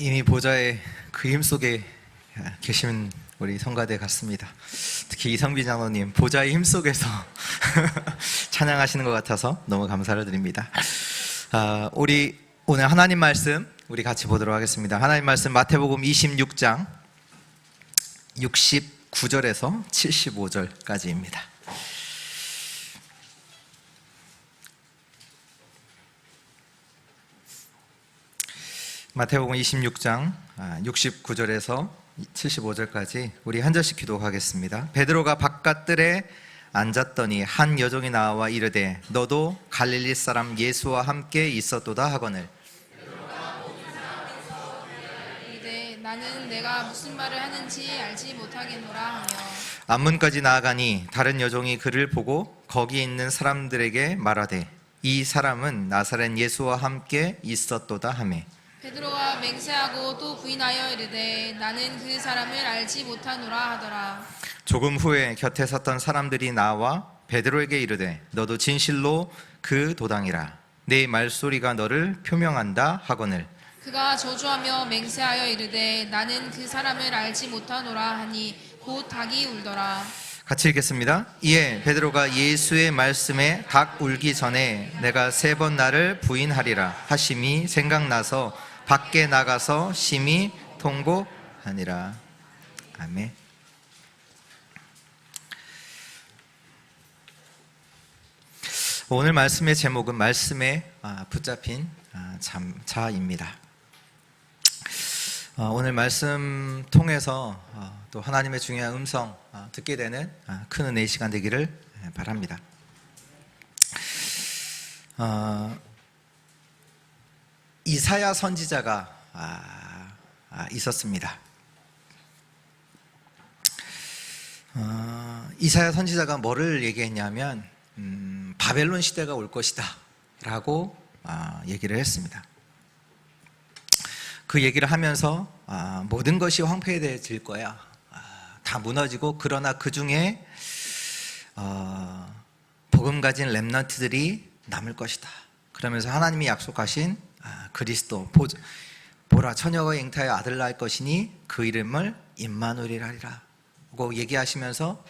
이미 보좌의 그 힘 속에 계신 우리 성가대 같습니다. 특히 이성빈 장로님 보좌의 힘 속에서 찬양하시는 것 같아서 너무 감사를 드립니다. 우리 오늘 하나님 말씀 우리 같이 보도록 하겠습니다. 하나님 말씀 마태복음 26장 69절에서 75절까지입니다. 마태복음 26장 69절에서 75절까지 우리 한 절씩 기도하겠습니다. 베드로가 바깥들에 앉았더니 한 여종이 나와 이르되 너도 갈릴리 사람 예수와 함께 있었도다 하거늘 이르되 나는 내가 무슨 말을 하는지 알지 못하겠노라 하며 앞문까지 나아가니 다른 여종이 그를 보고 거기 있는 사람들에게 말하되 이 사람은 나사렛 예수와 함께 있었도다 하매 베드로가 맹세하고 또 부인하여 이르되 나는 그 사람을 알지 못하노라 하더라. 조금 후에 곁에 섰던 사람들이 나와 베드로에게 이르되 너도 진실로 그 도당이라 내 말소리가 너를 표명한다 하거늘 그가 저주하며 맹세하여 이르되 나는 그 사람을 알지 못하노라 하니 곧 닭이 울더라. 같이 읽겠습니다. 이에 베드로가 예수의 말씀에 닭 울기 전에 내가 3번 나를 부인하리라 하심이 생각나서 밖에 나가서 심히 통곡하니라. 아멘. 오늘 말씀의 제목은 말씀에 붙잡힌 자입니다. 오늘 말씀 통해서 또 하나님의 중요한 음성 듣게 되는 큰 은혜의 시간 되기를 바랍니다. 이사야 선지자가 있었습니다. 이사야 선지자가 뭐를 얘기했냐면 바벨론 시대가 올 것이다 라고 얘기를 했습니다. 그 얘기를 하면서 모든 것이 황폐해질 거야. 다 무너지고 그러나 그 중에 복음 가진 렘넌트들이 남을 것이다. 그러면서 하나님이 약속하신 그리스도 보라 처녀가 잉타하여 아들 낳을 것이니 그 이름을 임마누엘이라 하리라 고 얘기하시면서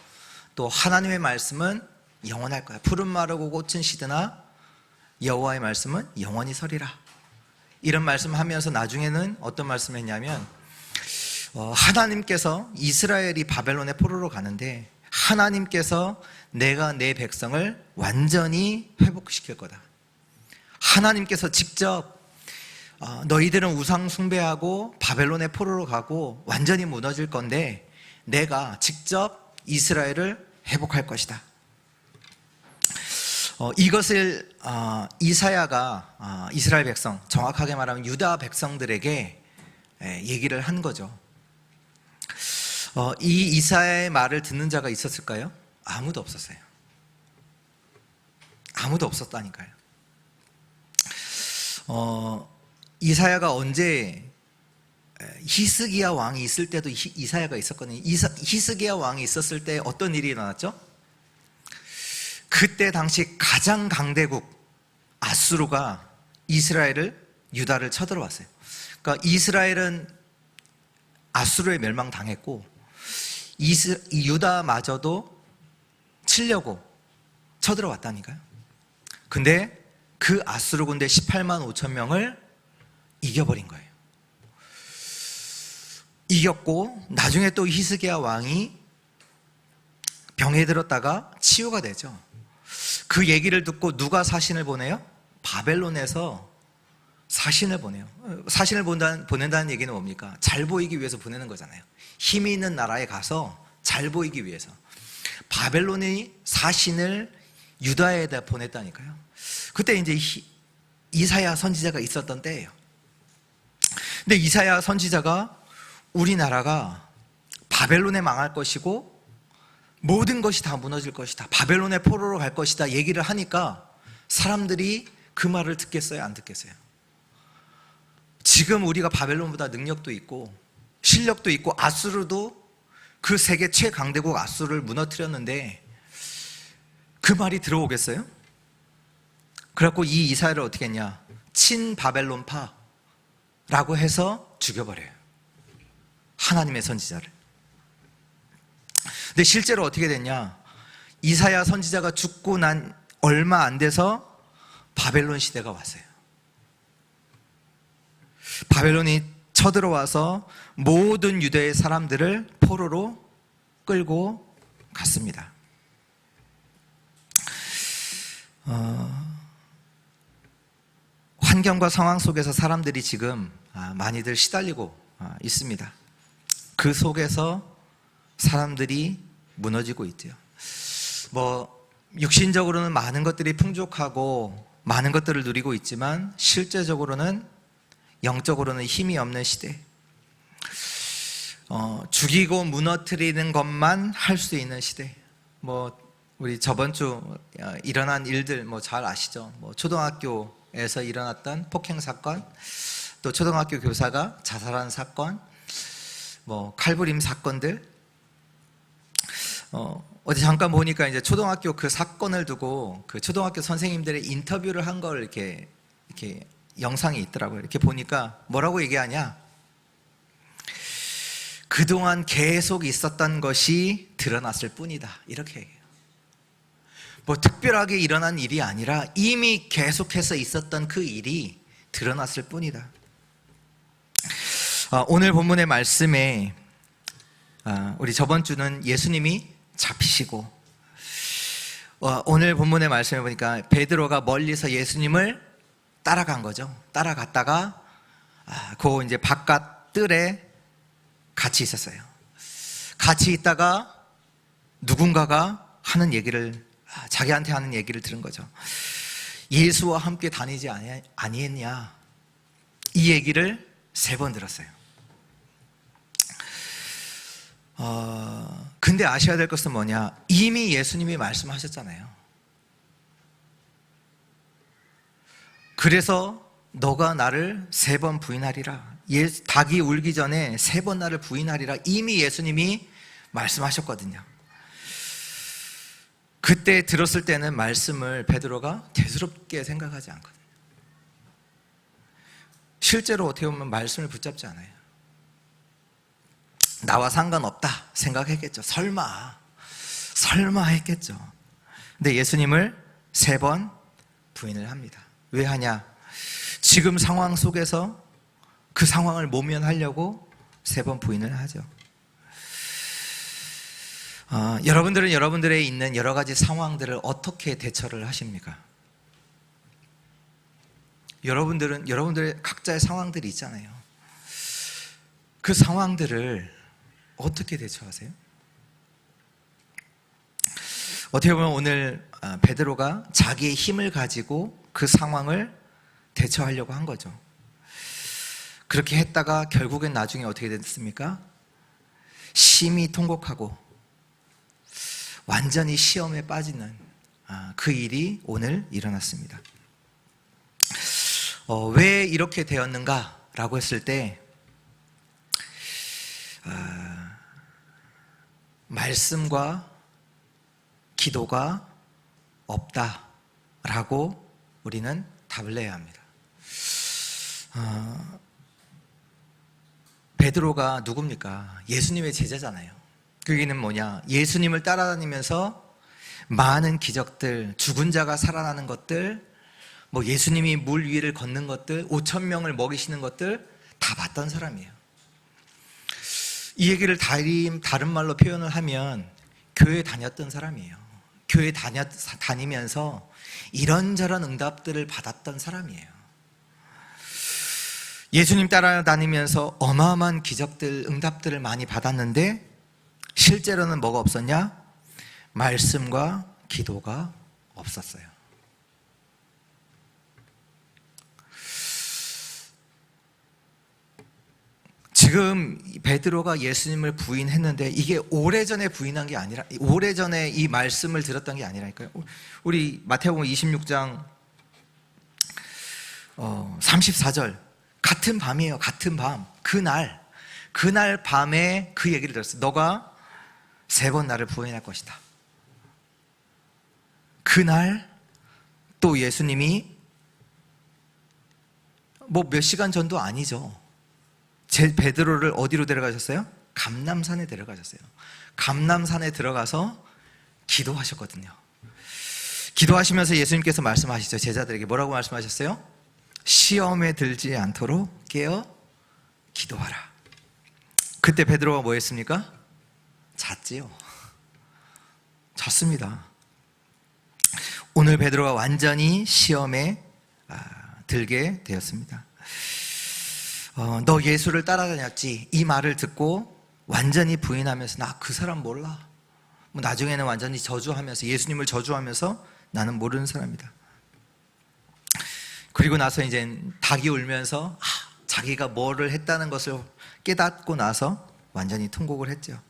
또 하나님의 말씀은 영원할 거야. 푸른 마르고 꽃은 시드나 여호와의 말씀은 영원히 서리라. 이런 말씀하면서 나중에는 어떤 말씀했냐면 하나님께서 이스라엘이 바벨론의 포로로 가는데 하나님께서 내가 내 백성을 완전히 회복시킬 거다. 하나님께서 직접 너희들은 우상 숭배하고 바벨론의 포로로 가고 완전히 무너질 건데 내가 직접 이스라엘을 회복할 것이다. 이것을 이사야가 이스라엘 백성, 정확하게 말하면 유다 백성들에게 얘기를 한 거죠. 이 이사야의 말을 듣는 자가 있었을까요? 아무도 없었어요. 아무도 없었다니까요. 이사야가 언제 히스기야 왕이 있을 때도 이사야가 있었거든요. 히스기야 왕이 있었을 때 어떤 일이 일어났죠? 그때 당시 가장 강대국 아수르가 유다를 쳐들어왔어요. 그러니까 이스라엘은 아수르에 멸망당했고 유다마저도 치려고 쳐들어왔다니까요. 근데 그 아수르 군대 18만 5천 명을 이겨버린 거예요. 이겼고 나중에 또 히스기야 왕이 병에 들었다가 치유가 되죠. 그 얘기를 듣고 누가 사신을 보내요? 바벨론에서 사신을 보내요. 사신을 보낸다는 얘기는 뭡니까? 잘 보이기 위해서 보내는 거잖아요. 힘이 있는 나라에 가서 잘 보이기 위해서 바벨론이 사신을 유다에다 보냈다니까요. 그때 이제 이사야 선지자가 있었던 때예요. 근데 이사야 선지자가 우리나라가 바벨론에 망할 것이고 모든 것이 다 무너질 것이다. 바벨론의 포로로 갈 것이다. 얘기를 하니까 사람들이 그 말을 듣겠어요? 안 듣겠어요? 지금 우리가 바벨론보다 능력도 있고 실력도 있고 아수르도 그 세계 최강대국 아수르를 무너뜨렸는데 그 말이 들어오겠어요? 그래갖고 이 이사야를 어떻게 했냐? 친바벨론파라고 해서 죽여버려요. 하나님의 선지자를. 근데 실제로 어떻게 됐냐? 이사야 선지자가 죽고 난 얼마 안 돼서 바벨론 시대가 왔어요. 바벨론이 쳐들어와서 모든 유대의 사람들을 포로로 끌고 갔습니다. 환경과 상황 속에서 사람들이 지금 많이들 시달리고 있습니다. 그 속에서 사람들이 무너지고 있죠. 육신적으로는 많은 것들이 풍족하고 많은 것들을 누리고 있지만 실제적으로는 영적으로는 힘이 없는 시대. 죽이고 무너뜨리는 것만 할 수 있는 시대. 우리 저번 주 일어난 일들 잘 아시죠? 초등학교에서 일어났던 폭행 사건, 또 초등학교 교사가 자살한 사건, 칼부림 사건들. 어디 잠깐 보니까 이제 초등학교 그 사건을 두고 그 초등학교 선생님들의 인터뷰를 한 걸 이렇게 영상이 있더라고요. 이렇게 보니까 뭐라고 얘기하냐? 그동안 계속 있었던 것이 드러났을 뿐이다. 이렇게 얘기해요. 특별하게 일어난 일이 아니라 이미 계속해서 있었던 그 일이 드러났을 뿐이다. 오늘 본문의 말씀에 우리 저번 주는 예수님이 잡히시고, 오늘 본문의 말씀에 보니까 베드로가 멀리서 예수님을 따라간 거죠. 따라갔다가 그 이제 바깥 뜰에 같이 있었어요. 같이 있다가 누군가가 하는 얘기를, 자기한테 하는 얘기를 들은 거죠. 예수와 함께 다니지 아니했냐? 이 얘기를 3번 들었어요. 근데 아셔야 될 것은 뭐냐? 이미 예수님이 말씀하셨잖아요. 그래서 너가 나를 3번 부인하리라. 닭이 울기 전에 3번 나를 부인하리라. 이미 예수님이 말씀하셨거든요. 그때 들었을 때는 말씀을 베드로가 대수롭게 생각하지 않거든요. 실제로 어떻게 보면 말씀을 붙잡지 않아요. 나와 상관없다 생각했겠죠. 설마 했겠죠. 근데 예수님을 3번 부인을 합니다. 왜 하냐? 지금 상황 속에서 그 상황을 모면하려고 3번 부인을 하죠. 여러분들은 여러분들의 있는 여러 가지 상황들을 어떻게 대처를 하십니까? 여러분들은 여러분들의 각자의 상황들이 있잖아요. 그 상황들을 어떻게 대처하세요? 어떻게 보면 오늘 베드로가 자기의 힘을 가지고 그 상황을 대처하려고 한 거죠. 그렇게 했다가 결국엔 나중에 어떻게 됐습니까? 심히 통곡하고 완전히 시험에 빠지는 그 일이 오늘 일어났습니다. 왜 이렇게 되었는가라고 했을 때 말씀과 기도가 없다라고 우리는 답을 내야 합니다. 베드로가 누굽니까? 예수님의 제자잖아요. 그 얘기는 뭐냐? 예수님을 따라다니면서 많은 기적들, 죽은 자가 살아나는 것들, 예수님이 물 위를 걷는 것들, 5,000명을 먹이시는 것들 다 봤던 사람이에요. 이 얘기를 다른 말로 표현을 하면 교회 다녔던 사람이에요. 교회 다니면서 이런저런 응답들을 받았던 사람이에요. 예수님 따라다니면서 어마어마한 기적들, 응답들을 많이 받았는데 실제로는 뭐가 없었냐? 말씀과 기도가 없었어요. 지금 베드로가 예수님을 부인했는데 이게 오래전에 부인한 게 아니라, 오래전에 이 말씀을 들었던 게 아니라니까요. 우리 마태복음 26장 34절, 같은 밤이에요. 같은 밤. 그날 밤에 그 얘기를 들었어요. 너가 3번 나를 부인할 것이다. 그날 또 예수님이 몇 시간 전도 아니죠. 베드로를 어디로 데려가셨어요? 감람산에 데려가셨어요. 감람산에 들어가서 기도하셨거든요. 기도하시면서 예수님께서 말씀하시죠. 제자들에게 뭐라고 말씀하셨어요? 시험에 들지 않도록 깨어 기도하라. 그때 베드로가 뭐 했습니까? 잤지요. 잤습니다. 오늘 베드로가 완전히 시험에 들게 되었습니다. 너 예수를 따라다녔지, 이 말을 듣고 완전히 부인하면서 나 그 사람 몰라. 뭐 나중에는 완전히 저주하면서, 예수님을 저주하면서 나는 모르는 사람이다. 그리고 나서 이제 닭이 울면서 자기가 뭐를 했다는 것을 깨닫고 나서 완전히 통곡을 했죠.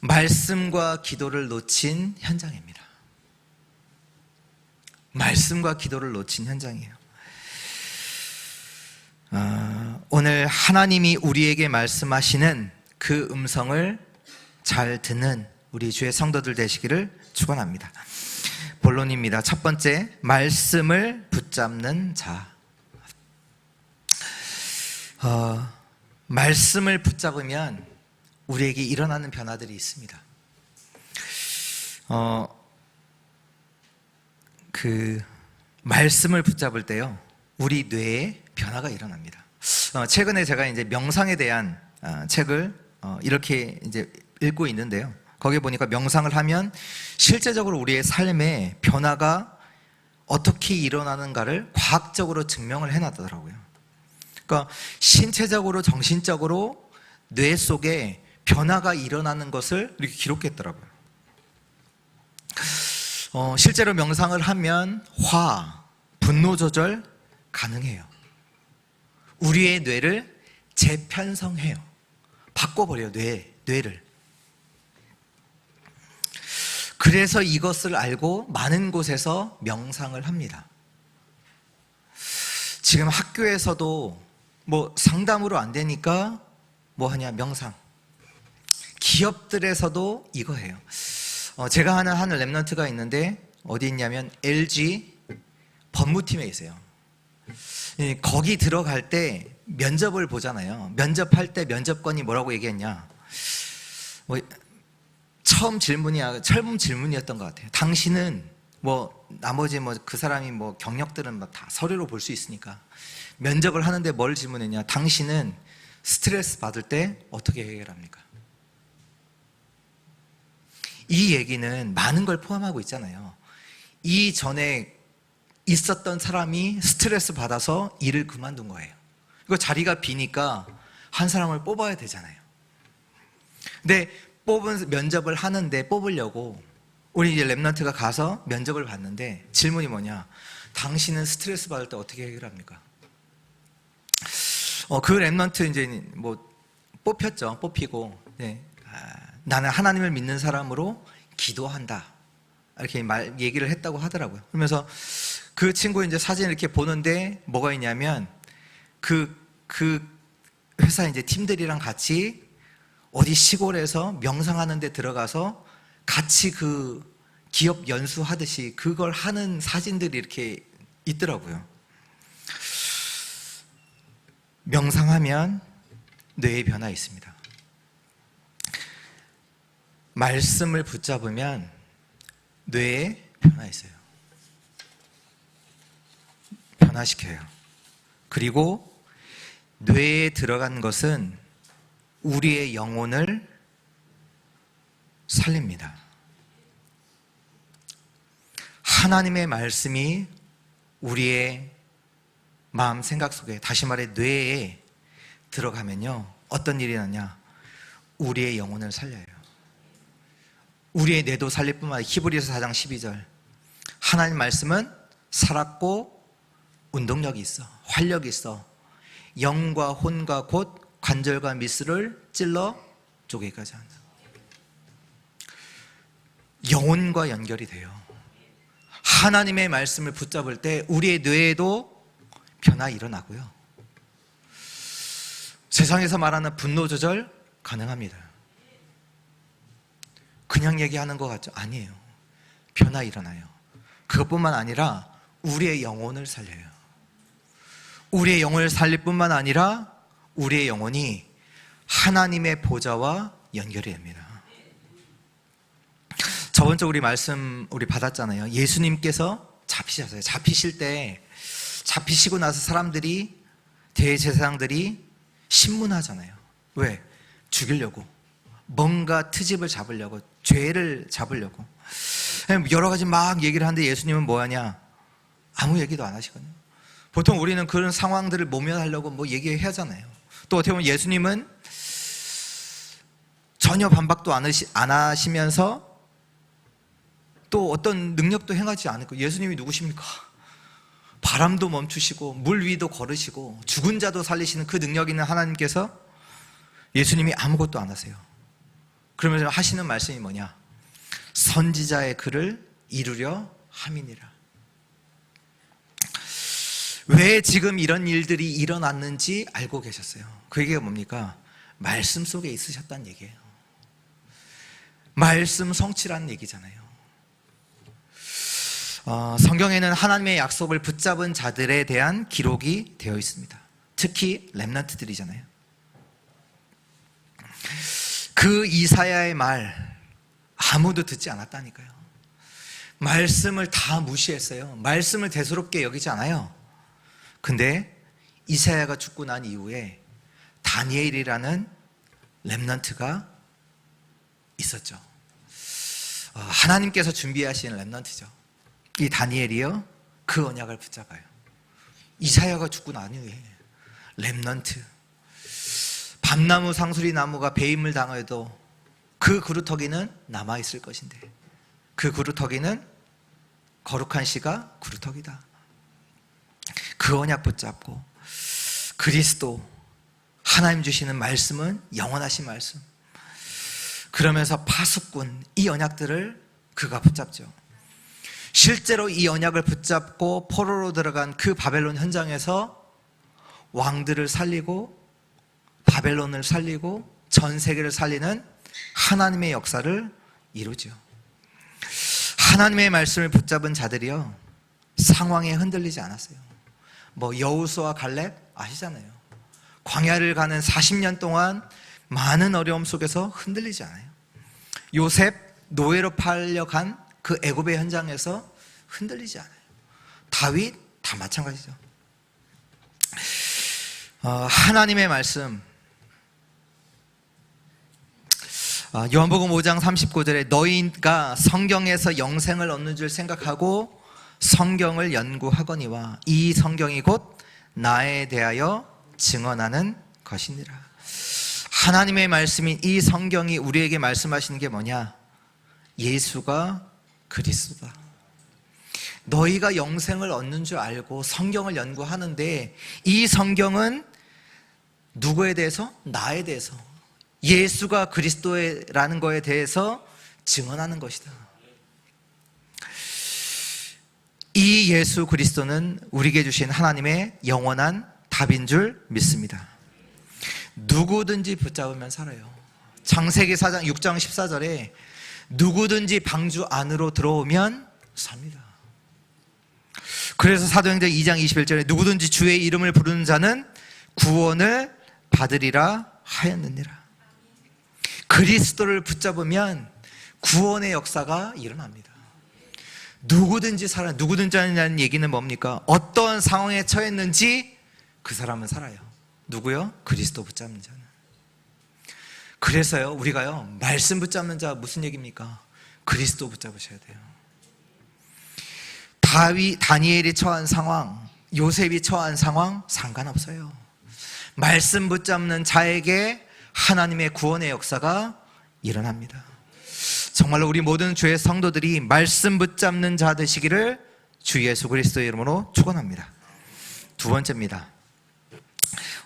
말씀과 기도를 놓친 현장입니다. 말씀과 기도를 놓친 현장이에요. 오늘 하나님이 우리에게 말씀하시는 그 음성을 잘 듣는 우리 주의 성도들 되시기를 축원합니다. 본론입니다. 첫 번째, 말씀을 붙잡는 자. 말씀을 붙잡으면 우리에게 일어나는 변화들이 있습니다. 그 말씀을 붙잡을 때요, 우리 뇌에 변화가 일어납니다. 최근에 제가 이제 명상에 대한 책을 이렇게 이제 읽고 있는데요. 거기에 보니까 명상을 하면 실제적으로 우리의 삶에 변화가 어떻게 일어나는가를 과학적으로 증명을 해놨더라고요. 그러니까 신체적으로, 정신적으로 뇌 속에 변화가 일어나는 것을 이렇게 기록했더라고요. 실제로 명상을 하면 분노 조절 가능해요. 우리의 뇌를 재편성해요. 바꿔버려요, 뇌를. 그래서 이것을 알고 많은 곳에서 명상을 합니다. 지금 학교에서도 뭐 상담으로 안 되니까 뭐 하냐, 명상. 기업들에서도 이거 해요. 제가 하는 랩런트가 있는데 어디 있냐면 LG 법무팀에 있어요. 거기 들어갈 때 면접을 보잖아요. 면접할 때 면접관이 뭐라고 얘기했냐, 처음 질문이었던 것 같아요. 당신은 뭐 나머지 뭐 그 사람이 뭐 경력들은 뭐 다 서류로 볼 수 있으니까 면접을 하는데 뭘 질문했냐, 당신은 스트레스 받을 때 어떻게 해결합니까? 이 얘기는 많은 걸 포함하고 있잖아요. 이전에 있었던 사람이 스트레스 받아서 일을 그만둔 거예요. 이거 자리가 비니까 한 사람을 뽑아야 되잖아요. 근데 면접을 하는데 뽑으려고 우리 이제 랩런트가 가서 면접을 봤는데 질문이 뭐냐, 당신은 스트레스 받을 때 어떻게 해결합니까? 그 랩런트 이제 뭐 뽑혔죠. 뽑히고, 네. 나는 하나님을 믿는 사람으로 기도한다, 이렇게 얘기를 했다고 하더라고요. 그러면서 그 친구 이제 사진을 이렇게 보는데 뭐가 있냐면 그 회사 이제 팀들이랑 같이 어디 시골에서 명상하는 데 들어가서 같이 그 기업 연수하듯이 그걸 하는 사진들이 이렇게 있더라고요. 명상하면 뇌에 변화 있습니다. 말씀을 붙잡으면 뇌에 변화 있어요. 변화시켜요. 그리고 뇌에 들어간 것은 우리의 영혼을 살립니다. 하나님의 말씀이 우리의 마음, 생각 속에, 다시 말해 뇌에 들어가면요, 어떤 일이 나냐, 우리의 영혼을 살려요. 우리의 뇌도 살릴 뿐만 아니라 히브리서 4장 12절, 하나님 말씀은 살았고 운동력이 있어, 활력이 있어, 영과 혼과 곧 관절과 미스를 찔러 쪼개기까지 한다. 영혼과 연결이 돼요. 하나님의 말씀을 붙잡을 때 우리의 뇌에도 변화 일어나고요. 세상에서 말하는 분노 조절 가능합니다. 그냥 얘기하는 것 같죠? 아니에요. 변화 일어나요. 그것뿐만 아니라 우리의 영혼을 살려요. 우리의 영혼을 살릴 뿐만 아니라 우리의 영혼이 하나님의 보좌와 연결이 됩니다. 저번 주 우리 말씀 우리 받았잖아요. 예수님께서 잡히셨어요. 잡히실 때, 잡히시고 나서 사람들이, 대제사장들이 신문하잖아요. 왜? 죽이려고. 뭔가 트집을 잡으려고, 죄를 잡으려고. 여러 가지 막 얘기를 하는데 예수님은 뭐 하냐? 아무 얘기도 안 하시거든요. 보통 우리는 그런 상황들을 모면하려고 뭐 얘기해야 하잖아요. 또 어떻게 보면 예수님은 전혀 반박도 안 하시면서 또 어떤 능력도 행하지 않고, 예수님이 누구십니까? 바람도 멈추시고 물 위도 걸으시고 죽은 자도 살리시는 그 능력 있는 하나님께서 예수님이 아무것도 안 하세요. 그러면서 하시는 말씀이 뭐냐? 선지자의 글을 이루려 함이니라. 왜 지금 이런 일들이 일어났는지 알고 계셨어요. 그 얘기가 뭡니까? 말씀 속에 있으셨다는 얘기예요. 말씀 성취라는 얘기잖아요. 성경에는 하나님의 약속을 붙잡은 자들에 대한 기록이 되어 있습니다. 특히 렘넌트들이잖아요. 그 이사야의 말 아무도 듣지 않았다니까요. 말씀을 다 무시했어요. 말씀을 대수롭게 여기지 않아요. 근데 이사야가 죽고 난 이후에 다니엘이라는 렘넌트가 있었죠. 하나님께서 준비하신 렘넌트죠. 이 다니엘이요, 그 언약을 붙잡아요. 이사야가 죽고 난 후에 렘넌트, 밤나무 상수리 나무가 배임을 당해도 그 그루터기는 남아있을 것인데, 그 그루터기는 거룩한 씨가 그루터기다. 그 언약 붙잡고, 그리스도 하나님 주시는 말씀은 영원하신 말씀, 그러면서 파수꾼, 이 언약들을 그가 붙잡죠. 실제로 이 언약을 붙잡고 포로로 들어간 그 바벨론 현장에서 왕들을 살리고 바벨론을 살리고 전 세계를 살리는 하나님의 역사를 이루죠. 하나님의 말씀을 붙잡은 자들이요, 상황에 흔들리지 않았어요. 뭐 여호수아 갈렙 아시잖아요. 광야를 가는 40년 동안 많은 어려움 속에서 흔들리지 않아요. 요셉 노예로 팔려간 그 애굽의 현장에서 흔들리지 않아요. 다윗 다 마찬가지죠. 하나님의 말씀, 요한복음 5장 39절에 너희가 성경에서 영생을 얻는 줄 생각하고 성경을 연구하거니와 이 성경이 곧 나에 대하여 증언하는 것이니라. 하나님의 말씀인 이 성경이 우리에게 말씀하시는 게 뭐냐? 예수가 그리스도다. 너희가 영생을 얻는 줄 알고 성경을 연구하는데 이 성경은 누구에 대해서? 나에 대해서, 예수가 그리스도라는 거에 대해서 증언하는 것이다. 이 예수 그리스도는 우리에게 주신 하나님의 영원한 답인 줄 믿습니다. 누구든지 붙잡으면 살아요. 창세기 4장 6장 14절에 누구든지 방주 안으로 들어오면 삽니다. 그래서 사도행전 2장 21절에 누구든지 주의 이름을 부르는 자는 구원을 받으리라 하였느니라. 그리스도를 붙잡으면 구원의 역사가 일어납니다. 누구든지 살아요. 누구든지 하는 얘기는 뭡니까? 어떤 상황에 처했는지 그 사람은 살아요. 누구요? 그리스도 붙잡는 자는. 그래서요, 우리가요, 말씀 붙잡는 자 무슨 얘기입니까? 그리스도 붙잡으셔야 돼요. 다니엘이 처한 상황, 요셉이 처한 상황 상관없어요. 말씀 붙잡는 자에게 하나님의 구원의 역사가 일어납니다. 정말로 우리 모든 주의 성도들이 말씀 붙잡는 자 되시기를 주 예수 그리스도의 이름으로 축원합니다. 두 번째입니다.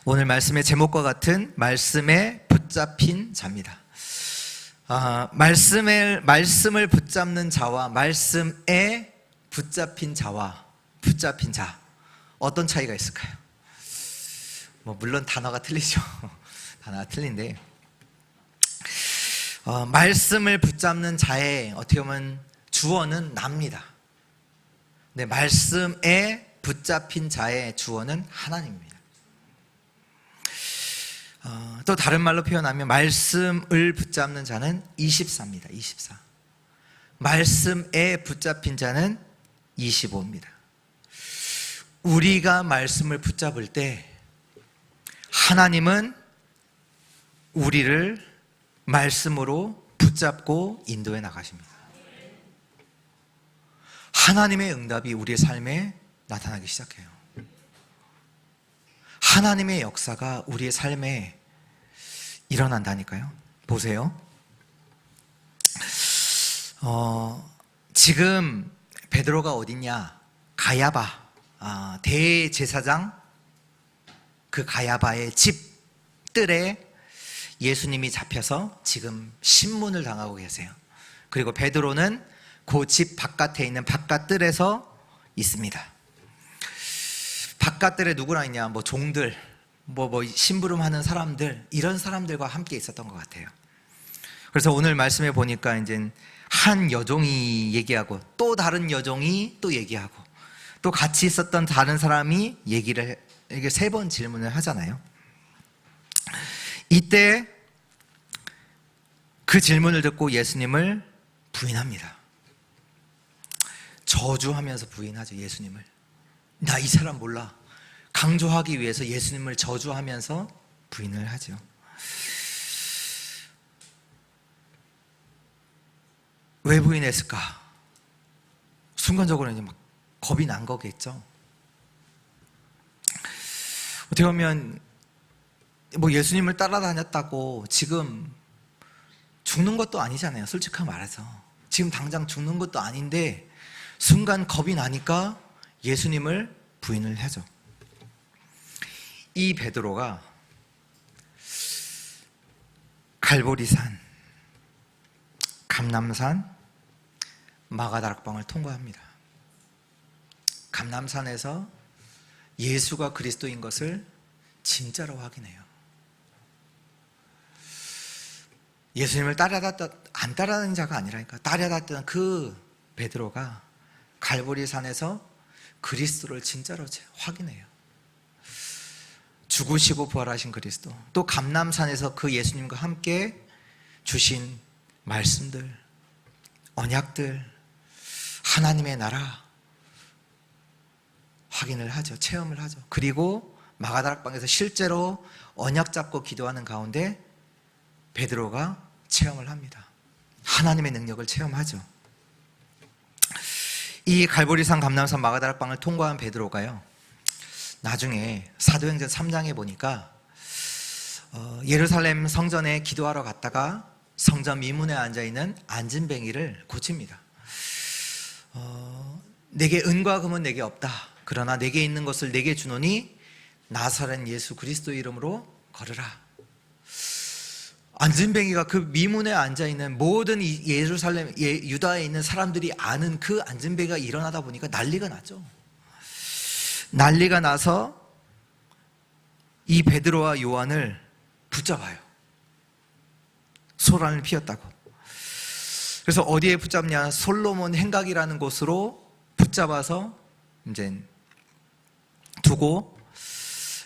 오늘 말씀의 제목과 같은 말씀에 붙잡힌 자입니다. 말씀을 붙잡는 자와 말씀에 붙잡힌 자와 붙잡힌 자, 어떤 차이가 있을까요? 물론 단어가 틀리죠. 단어가 틀린데, 말씀을 붙잡는 자의 어떻게 보면 주어는 납니다. 네, 말씀에 붙잡힌 자의 주어는 하나님입니다. 또 다른 말로 표현하면 말씀을 붙잡는 자는 24입니다. 24. 말씀에 붙잡힌 자는 25입니다. 우리가 말씀을 붙잡을 때 하나님은 우리를 말씀으로 붙잡고 인도해 나가십니다. 하나님의 응답이 우리의 삶에 나타나기 시작해요. 하나님의 역사가 우리의 삶에 일어난다니까요. 보세요. 지금 베드로가 어딨냐? 가야바, 대제사장 그 가야바의 집 뜰에 예수님이 잡혀서 지금 신문을 당하고 계세요. 그리고 베드로는 그 집 바깥에 있는 바깥뜰에서 있습니다. 바깥뜰에 누구랑 있냐? 뭐 종들, 뭐 심부름하는 사람들, 이런 사람들과 함께 있었던 것 같아요. 그래서 오늘 말씀에 보니까 이제 한 여종이 얘기하고 또 다른 여종이 또 얘기하고 또 같이 있었던 다른 사람이 얘기를 이게 3번 질문을 하잖아요. 이때 그 질문을 듣고 예수님을 부인합니다. 저주하면서 부인하죠. 예수님을. 나 이 사람 몰라. 강조하기 위해서 예수님을 저주하면서 부인을 하죠. 왜 부인했을까? 순간적으로 이제 막 겁이 난 거겠죠. 어떻게 보면 뭐 예수님을 따라다녔다고 지금 죽는 것도 아니잖아요. 솔직하게 말해서 지금 당장 죽는 것도 아닌데 순간 겁이 나니까 예수님을 부인을 하죠. 이 베드로가 갈보리산, 감람산, 마가다락방을 통과합니다. 감람산에서 예수가 그리스도인 것을 진짜로 확인해요. 예수님을 안 따라다니는 자가 아니라니까. 따라다녔던 그 베드로가 갈보리산에서 그리스도를 진짜로 확인해요. 죽으시고 부활하신 그리스도, 또 감람산에서 그 예수님과 함께 주신 말씀들, 언약들, 하나님의 나라 확인을 하죠. 체험을 하죠. 그리고 마가다락방에서 실제로 언약 잡고 기도하는 가운데 베드로가 체험을 합니다. 하나님의 능력을 체험하죠. 이 갈보리산, 감람산, 마가다락방을 통과한 베드로가요, 나중에 사도행전 3장에 보니까 예루살렘 성전에 기도하러 갔다가 성전 미문에 앉아있는 안진뱅이를 고칩니다. 내게 은과 금은 내게 없다. 그러나 내게 있는 것을 내게 주노니 나사렛 예수 그리스도 이름으로 걸으라. 안진뱅이가 그 미문에 앉아있는 모든 예루살렘, 유다에 있는 사람들이 아는 그 안진뱅이가 일어나다 보니까 난리가 났죠. 난리가 나서 이 베드로와 요한을 붙잡아요. 소란을 피웠다고. 그래서 어디에 붙잡냐? 솔로몬 행각이라는 곳으로 붙잡아서 이제 두고,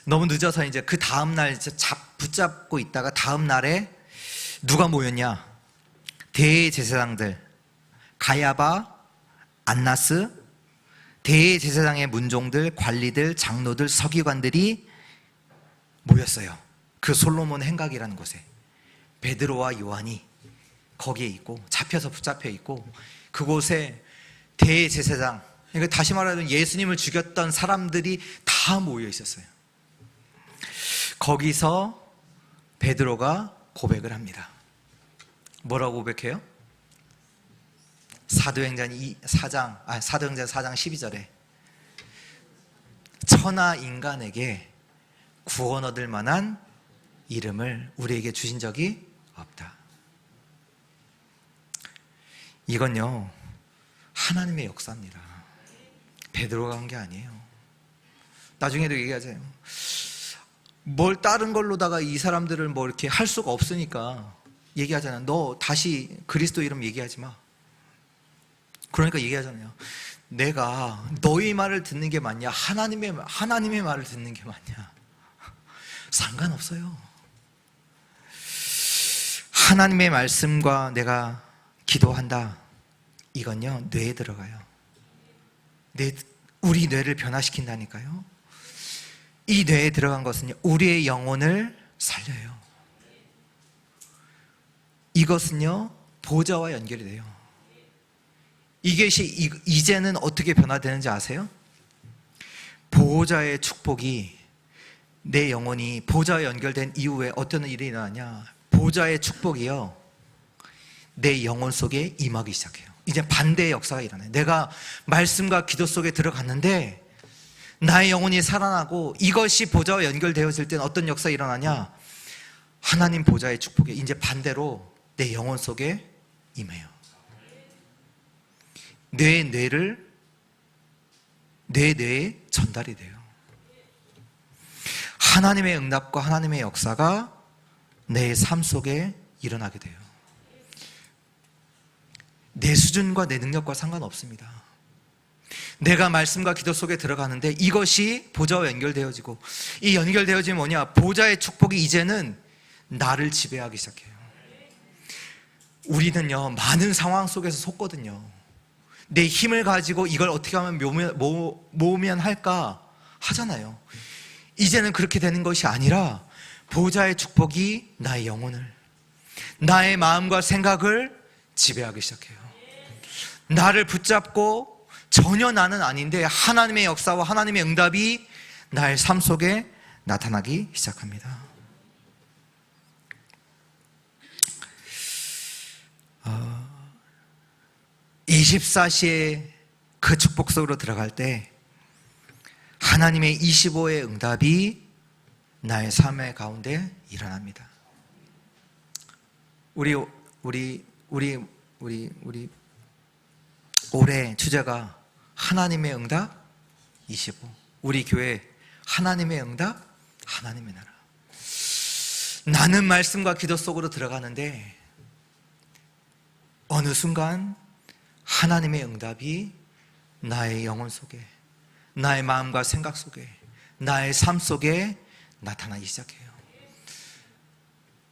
너무 늦어서 이제 그 다음날 붙잡고 있다가 다음날에 누가 모였냐? 대제사장들, 가야바, 안나스, 대제사장의 문종들, 관리들, 장로들, 서기관들이 모였어요. 그 솔로몬 행각이라는 곳에. 베드로와 요한이 거기에 있고, 잡혀서 붙잡혀 있고, 그곳에 대제사장, 그러니까 다시 말하면 예수님을 죽였던 사람들이 다 모여 있었어요. 거기서 베드로가 고백을 합니다. 뭐라고 고백해요? 사도행전 4장 12절에 천하 인간에게 구원 얻을 만한 이름을 우리에게 주신 적이 없다. 이건요, 하나님의 역사입니다. 베드로가 한 게 아니에요. 나중에도 얘기하잖아요. 뭘 다른 걸로다가 이 사람들을 뭐 이렇게 할 수가 없으니까 얘기하잖아요. 너 다시 그리스도 이름 얘기하지 마. 그러니까 얘기하잖아요. 내가 너희 말을 듣는 게 맞냐? 하나님의 말을 듣는 게 맞냐? 상관없어요. 하나님의 말씀과 내가 기도한다. 이건요, 뇌에 들어가요. 우리 뇌를 변화시킨다니까요. 이 뇌에 들어간 것은요, 우리의 영혼을 살려요. 이것은요, 보좌와 연결이 돼요. 이것이 이제는 어떻게 변화되는지 아세요? 보호자의 축복이, 내 영혼이 보호자와 연결된 이후에 어떤 일이 일어나냐, 보호자의 축복이요, 내 영혼 속에 임하기 시작해요. 이제 반대의 역사가 일어나요. 내가 말씀과 기도 속에 들어갔는데 나의 영혼이 살아나고, 이것이 보좌와 연결되어질 때는 어떤 역사가 일어나냐, 하나님 보좌의 축복이 이제 반대로 내 영혼 속에 임해요. 내 뇌에 전달이 돼요. 하나님의 응답과 하나님의 역사가 내 삶 속에 일어나게 돼요. 내 수준과 내 능력과 상관없습니다. 내가 말씀과 기도 속에 들어가는데 이것이 보좌와 연결되어지고, 이 연결되어지면 뭐냐, 보좌의 축복이 이제는 나를 지배하기 시작해요. 우리는요, 많은 상황 속에서 속거든요. 내 힘을 가지고 이걸 어떻게 하면 모으면 할까 하잖아요. 이제는 그렇게 되는 것이 아니라 보호자의 축복이 나의 영혼을, 나의 마음과 생각을 지배하기 시작해요. 나를 붙잡고 전혀 나는 아닌데 하나님의 역사와 하나님의 응답이 나의 삶 속에 나타나기 시작합니다. 24시에 그 축복 속으로 들어갈 때 하나님의 25의 응답이 나의 삶의 가운데 일어납니다. 우리 올해 주제가 하나님의 응답 25. 우리 교회 하나님의 응답, 하나님의 나라. 나는 말씀과 기도 속으로 들어가는데 어느 순간 하나님의 응답이 나의 영혼 속에, 나의 마음과 생각 속에, 나의 삶 속에 나타나기 시작해요.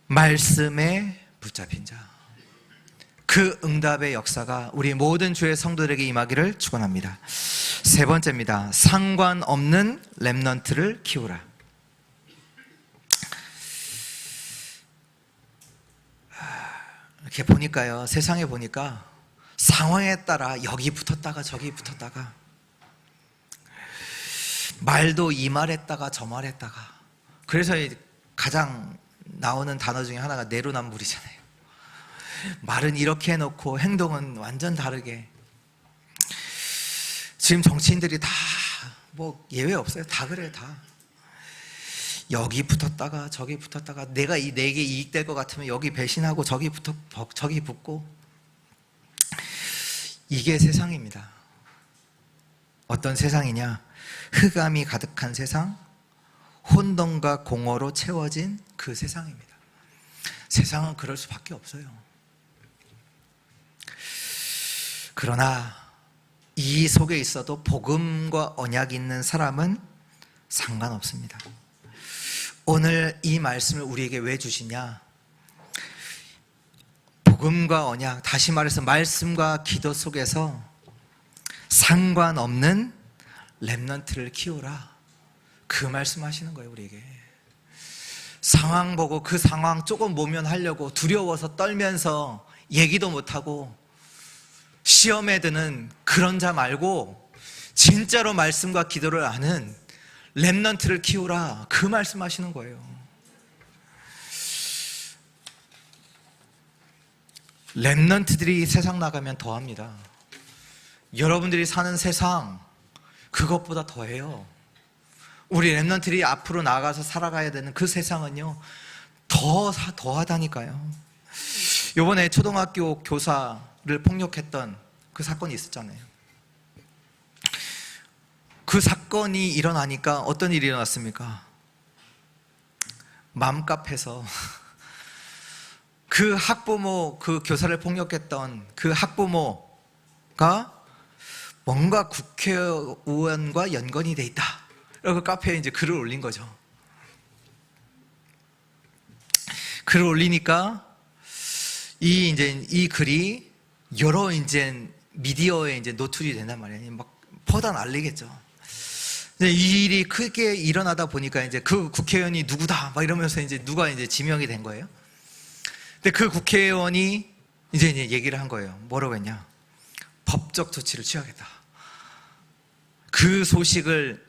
말씀에 붙잡힌 자, 그 응답의 역사가 우리 모든 주의 성도들에게 임하기를 축원합니다. 세 번째입니다. 상관없는 렘넌트를 키우라. 이렇게 보니까요, 세상에 보니까 상황에 따라 여기 붙었다가 저기 붙었다가, 말도 이 말했다가 저 말했다가, 그래서 가장 나오는 단어 중에 하나가 내로남불이잖아요. 말은 이렇게 해놓고 행동은 완전 다르게. 지금 정치인들이 다 뭐 예외 없어요. 다 그래요. 다 여기 붙었다가 저기 붙었다가, 내가 내게 이익될 것 같으면 여기 배신하고 저기 붙고. 이게 세상입니다. 어떤 세상이냐, 흑암이 가득한 세상, 혼돈과 공허로 채워진 그 세상입니다. 세상은 그럴 수밖에 없어요. 그러나 이 속에 있어도 복음과 언약이 있는 사람은 상관없습니다. 오늘 이 말씀을 우리에게 왜 주시냐, 복음과 언약, 다시 말해서 말씀과 기도 속에서 상관없는 렘넌트를 키우라, 그 말씀하시는 거예요. 우리에게 상황 보고 그 상황 조금 모면하려고 두려워서 떨면서 얘기도 못하고 시험에 드는 그런 자 말고, 진짜로 말씀과 기도를 아는 렘넌트를 키우라, 그 말씀하시는 거예요. 렘넌트들이 세상 나가면 더합니다. 여러분들이 사는 세상 그것보다 더해요. 우리 렘넌트들이 앞으로 나가서 살아가야 되는 그 세상은요, 더하다니까요. 이번에 초등학교 교사를 폭력했던 그 사건이 있었잖아요. 그 사건이 일어나니까 어떤 일이 일어났습니까? 맘카페에서 그 학부모, 그 교사를 폭력했던 그 학부모가 뭔가 국회의원과 연관이 돼 있다, 그리고 카페에 이제 글을 올린 거죠. 글을 올리니까 이 글이 여러 이제 미디어에 이제 노출이 된단 말이에요. 막 퍼다 날리겠죠. 근데 이 일이 크게 일어나다 보니까 이제 그 국회의원이 누구다 막 이러면서 이제 누가 이제 지명이 된 거예요. 근데 그 국회의원이 이제 얘기를 한 거예요. 뭐라고 했냐? 법적 조치를 취하겠다. 그 소식을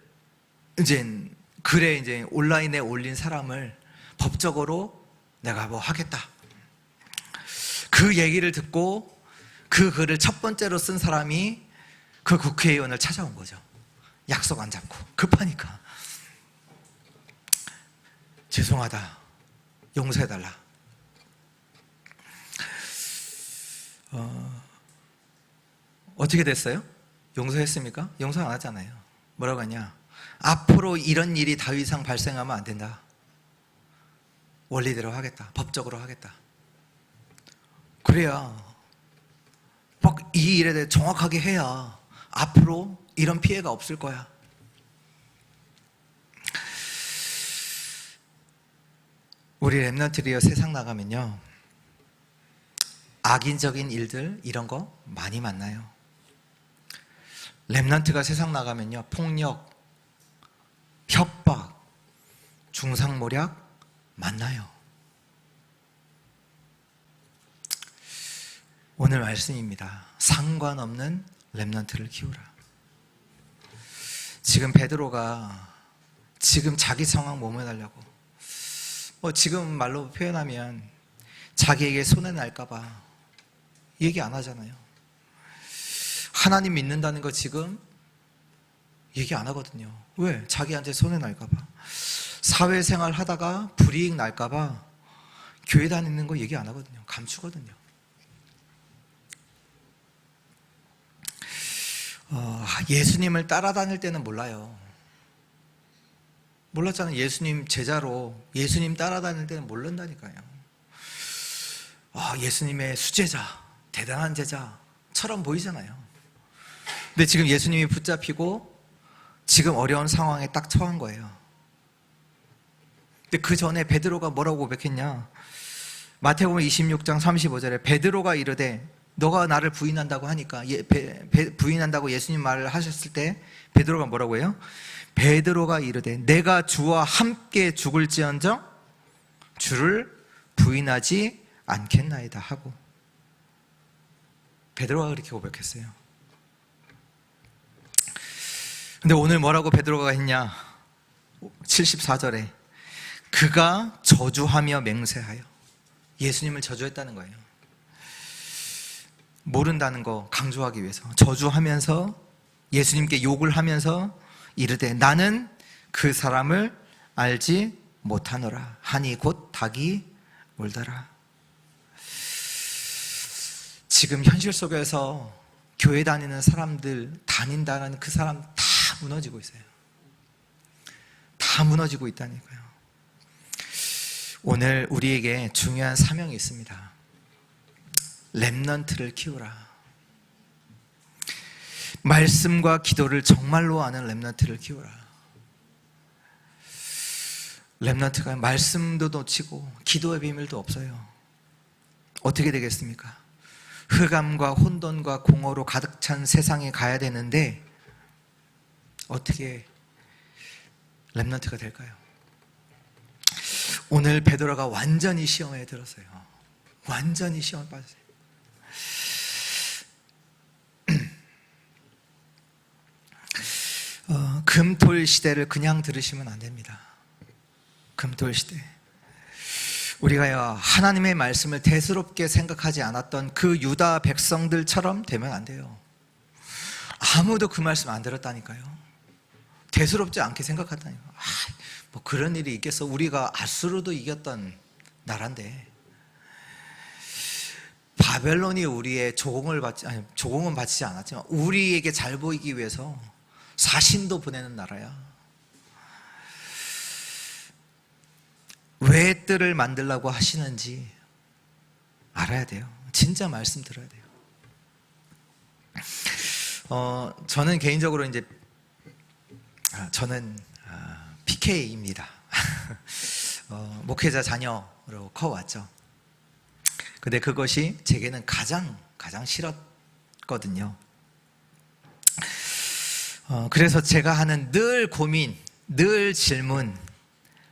이제 글에 이제 온라인에 올린 사람을 법적으로 내가 뭐 하겠다. 그 얘기를 듣고 그 글을 첫 번째로 쓴 사람이 그 국회의원을 찾아온 거죠. 약속 안 잡고 급하니까. 죄송하다. 용서해달라. 어떻게 됐어요? 용서했습니까? 용서 안 하잖아요. 뭐라고 하냐? 앞으로 이런 일이 더 이상 발생하면 안 된다. 원리대로 하겠다. 법적으로 하겠다. 그래야 막 이 일에 대해 정확하게 해야 앞으로 이런 피해가 없을 거야. 우리 렘넌트리어 세상 나가면요, 악인적인 일들 이런 거 많이 만나요. 렘넌트가 세상 나가면요, 폭력, 협박, 중상모략 만나요. 오늘 말씀입니다. 상관없는 렘넌트를 키우라. 지금 베드로가 지금 자기 상황 모면하려고 지금 말로 표현하면 자기에게 손해 날까봐 얘기 안 하잖아요. 하나님 믿는다는 거 지금 얘기 안 하거든요. 왜? 자기한테 손해 날까봐. 사회생활 하다가 불이익 날까봐 교회 다니는 거 얘기 안 하거든요. 감추거든요. 예수님을 따라다닐 때는 몰라요. 몰랐잖아요. 예수님 제자로 예수님 따라다닐 때는 모른다니까요. 예수님의 수제자, 대단한 제자처럼 보이잖아요. 근데 지금 예수님이 붙잡히고 지금 어려운 상황에 딱 처한 거예요. 근데 그 전에 베드로가 뭐라고 고백했냐? 마태복음 26장 35절에 베드로가 이르되 너가 나를 부인한다고 하니까 부인한다고 예수님 말을 하셨을 때 베드로가 뭐라고 해요? 베드로가 이르되 내가 주와 함께 죽을지언정 주를 부인하지 않겠나이다 하고 베드로가 그렇게 고백했어요. 근데 오늘 뭐라고 베드로가 했냐? 74절에 그가 저주하며 맹세하여 예수님을 저주했다는 거예요. 모른다는 거 강조하기 위해서 저주하면서 예수님께 욕을 하면서 이르되 나는 그 사람을 알지 못하노라 하니 곧 닭이 울더라. 지금 현실 속에서 교회 다니는 사람들 다닌다는 그 사람 다 무너지고 있어요. 다 무너지고 있다니까요. 오늘 우리에게 중요한 사명이 있습니다. 렘넌트를 키우라. 말씀과 기도를 정말로 아는 렘넌트를 키우라. 렘넌트가 말씀도 놓치고 기도의 비밀도 없어요. 어떻게 되겠습니까? 흑암과 혼돈과 공허로 가득 찬 세상에 가야 되는데 어떻게 렘넌트가 될까요? 오늘 베드로가 완전히 시험에 들었어요. 완전히 시험에 빠졌어요. 금토일 시대를 그냥 들으시면 안 됩니다. 금토일 시대. 우리가 하나님의 말씀을 대수롭게 생각하지 않았던 그 유다 백성들처럼 되면 안 돼요. 아무도 그 말씀 안 들었다니까요. 대수롭지 않게 생각한다니까요. 뭐 그런 일이 있겠어. 우리가 아수르도 이겼던 나라인데 바벨론이 우리의 조공은 바치지 않았지만 우리에게 잘 보이기 위해서 사신도 보내는 나라야. 왜 뜰을 만들라고 하시는지 알아야 돼요. 진짜 말씀 들어야 돼요. 저는 개인적으로 이제 저는 PK입니다. 목회자 자녀로 커왔죠. 근데 그것이 제게는 가장 싫었거든요. 그래서 제가 하는 늘 고민, 늘 질문,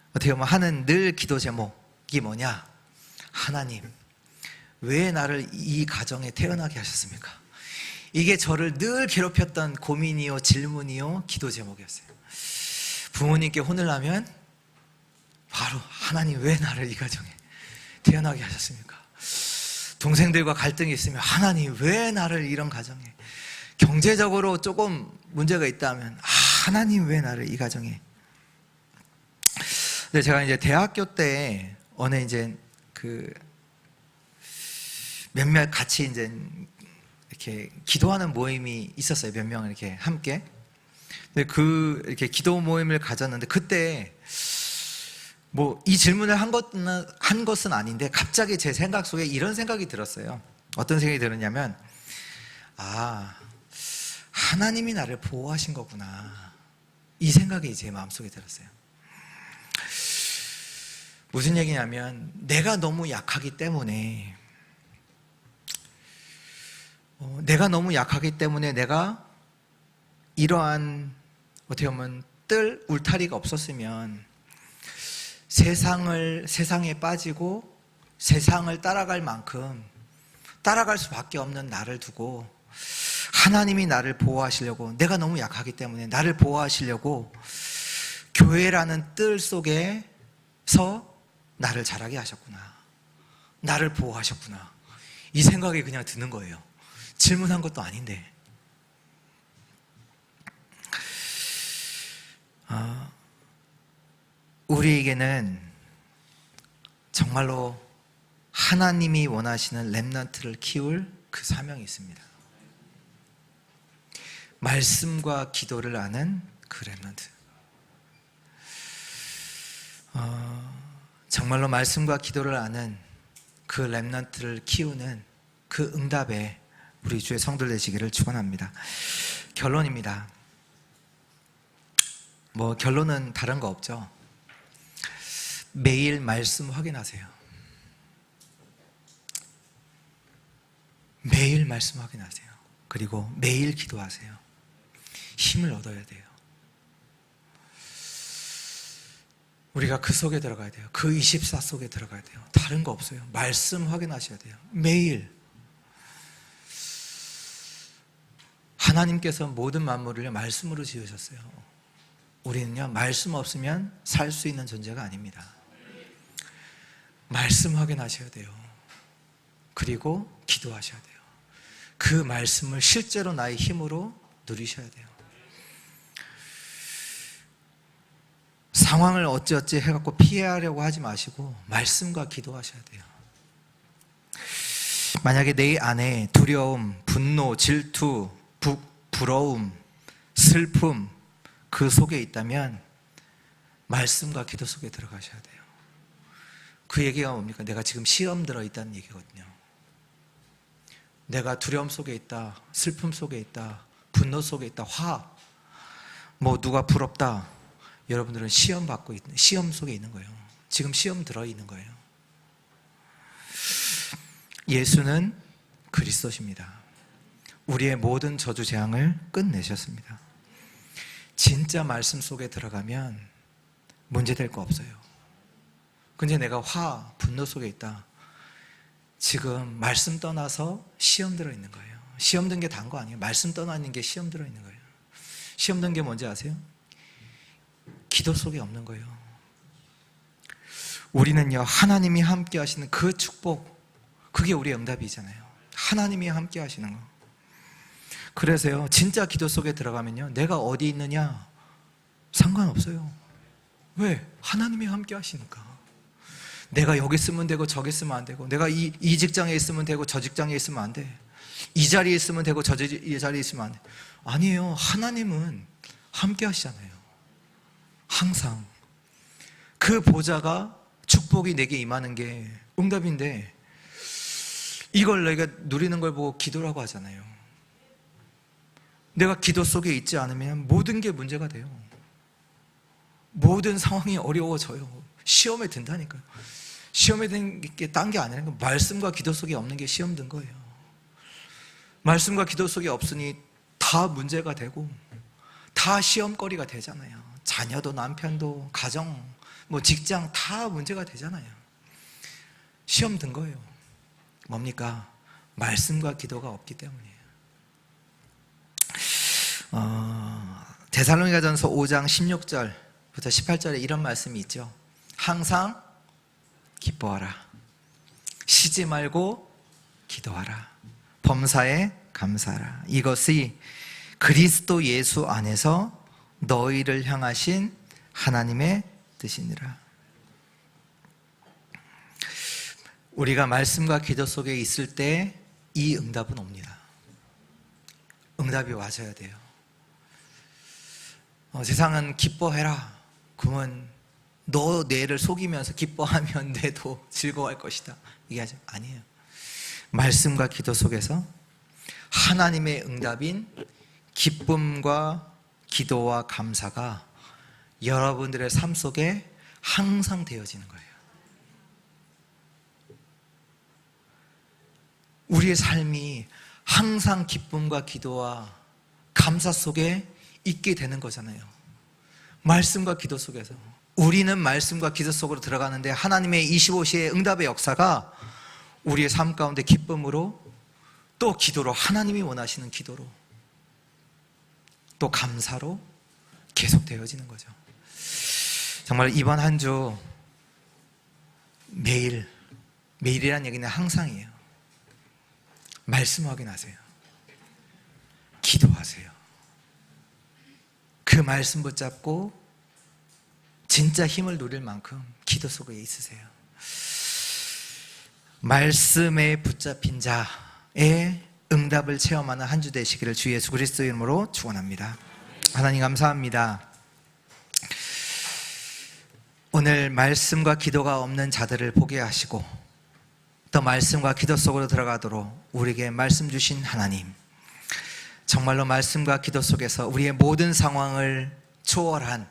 어떻게 보면 하는 늘 기도 제목이 뭐냐? 하나님, 왜 나를 이 가정에 태어나게 하셨습니까? 이게 저를 늘 괴롭혔던 고민이요, 질문이요, 기도 제목이었어요. 부모님께 혼을 나면 바로 하나님, 왜 나를 이 가정에 태어나게 하셨습니까? 동생들과 갈등이 있으면 하나님, 왜 나를 이런 가정에, 경제적으로 조금 문제가 있다면 하나님, 왜 나를 이 가정에. 근데 제가 이제 대학교 때 어느 이제 그 몇몇 같이 이제 이렇게 기도하는 모임이 있었어요. 몇 명 이렇게 함께. 근데 이렇게 기도 모임을 가졌는데 그때 뭐 이 질문을 한 것은 아닌데 갑자기 제 생각 속에 이런 생각이 들었어요. 어떤 생각이 들었냐면, 하나님이 나를 보호하신 거구나, 이 생각이 제 마음속에 들었어요. 무슨 얘기냐면, 내가 너무 약하기 때문에 내가 이러한 어떻게 보면 울타리가 없었으면 세상에 빠지고 세상을 따라갈 만큼 따라갈 수밖에 없는 나를 두고 하나님이 나를 보호하시려고, 내가 너무 약하기 때문에 나를 보호하시려고 교회라는 뜰 속에서 나를 자라게 하셨구나, 나를 보호하셨구나, 이 생각이 그냥 드는 거예요. 질문한 것도 아닌데. 우리에게는 정말로 하나님이 원하시는 렘넌트를 키울 그 사명이 있습니다. 말씀과 기도를 아는 그 렘넌트. 정말로 말씀과 기도를 아는 그 렘넌트를 키우는 그 응답에 우리 주의 성도들 되시기를 축원합니다. 결론입니다. 결론은 다른 거 없죠. 매일 말씀 확인하세요. 매일 말씀 확인하세요. 그리고 매일 기도하세요. 힘을 얻어야 돼요. 우리가 그 속에 들어가야 돼요. 그 24 속에 들어가야 돼요. 다른 거 없어요. 말씀 확인하셔야 돼요. 매일. 하나님께서 모든 만물을 말씀으로 지으셨어요. 우리는요, 말씀 없으면 살 수 있는 존재가 아닙니다. 말씀 확인하셔야 돼요. 그리고 기도하셔야 돼요. 그 말씀을 실제로 나의 힘으로 누리셔야 돼요. 상황을 어찌어찌 해갖고 피하려고 하지 마시고 말씀과 기도하셔야 돼요. 만약에 내 안에 두려움, 분노, 질투, 부러움, 슬픔 그 속에 있다면 말씀과 기도 속에 들어가셔야 돼요. 그 얘기가 뭡니까? 내가 지금 시험 들어있다는 얘기거든요. 내가 두려움 속에 있다, 슬픔 속에 있다, 분노 속에 있다, 누가 부럽다. 여러분들은 시험 속에 있는 거예요. 지금 시험 들어있는 거예요. 예수는 그리스도십니다. 우리의 모든 저주 재앙을 끝내셨습니다. 진짜 말씀 속에 들어가면 문제될 거 없어요. 근데 내가 분노 속에 있다. 지금 말씀 떠나서 시험 들어있는 거예요. 시험 든 게 단 거 아니에요. 말씀 떠나는 게 시험 들어있는 거예요. 시험 든 게 뭔지 아세요? 기도 속에 없는 거예요. 우리는요, 하나님이 함께 하시는 그 축복, 그게 우리의 응답이잖아요. 하나님이 함께 하시는 거. 그래서요, 진짜 기도 속에 들어가면요, 내가 어디 있느냐 상관없어요. 왜? 하나님이 함께 하시니까. 내가 여기 있으면 되고 저기 있으면 안 되고, 내가 이 직장에 있으면 되고 저 직장에 있으면 안 돼, 이 자리에 있으면 되고 저 자리에 있으면 안 돼. 아니에요. 하나님은 함께 하시잖아요. 항상 그 보좌가, 축복이 내게 임하는 게 응답인데, 이걸 내가 누리는 걸 보고 기도라고 하잖아요. 내가 기도 속에 있지 않으면 모든 게 문제가 돼요. 모든 상황이 어려워져요. 시험에 든다니까요. 시험에 든 게 딴 게 아니라 말씀과 기도 속에 없는 게 시험 든 거예요. 말씀과 기도 속에 없으니 다 문제가 되고 다 시험거리가 되잖아요. 자녀도 남편도 가정, 직장 다 문제가 되잖아요. 시험 든 거예요. 뭡니까? 말씀과 기도가 없기 때문이에요. 데살로니가전서 5장 16절부터 18절에 이런 말씀이 있죠. 항상 기뻐하라. 쉬지 말고 기도하라. 범사에 감사하라. 이것이 그리스도 예수 안에서 너희를 향하신 하나님의 뜻이니라. 우리가 말씀과 기도 속에 있을 때 이 응답은 옵니다. 응답이 와줘야 돼요. 세상은 기뻐해라. 그러면 너 뇌를 속이면서 기뻐하면 뇌도 즐거워할 것이다. 이게 아니에요. 말씀과 기도 속에서 하나님의 응답인 기쁨과 기도와 감사가 여러분들의 삶 속에 항상 되어지는 거예요. 우리의 삶이 항상 기쁨과 기도와 감사 속에 있게 되는 거잖아요. 말씀과 기도 속에서. 우리는 말씀과 기도 속으로 들어가는데 하나님의 25시의 응답의 역사가 우리의 삶 가운데 기쁨으로, 또 기도로, 하나님이 원하시는 기도로, 또 감사로 계속 되어지는 거죠. 정말 이번 한 주 매일이란 얘기는 항상이에요. 말씀 확인하세요. 기도하세요. 그 말씀 붙잡고 진짜 힘을 누릴 만큼 기도 속에 있으세요. 말씀에 붙잡힌 자의 응답을 체험하는 한 주 되시기를 주 예수 그리스도 이름으로 축원합니다. 하나님 감사합니다. 오늘 말씀과 기도가 없는 자들을 보게 하시고 또 말씀과 기도 속으로 들어가도록 우리에게 말씀 주신 하나님, 정말로 말씀과 기도 속에서 우리의 모든 상황을 초월한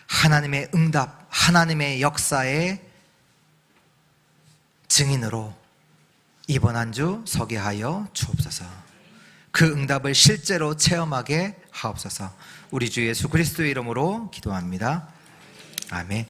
하나님의 응답, 하나님의 역사의 증인으로 이번 한 주 서게 하여 주옵소서. 그 응답을 실제로 체험하게 하옵소서. 우리 주 예수 그리스도의 이름으로 기도합니다. 아멘.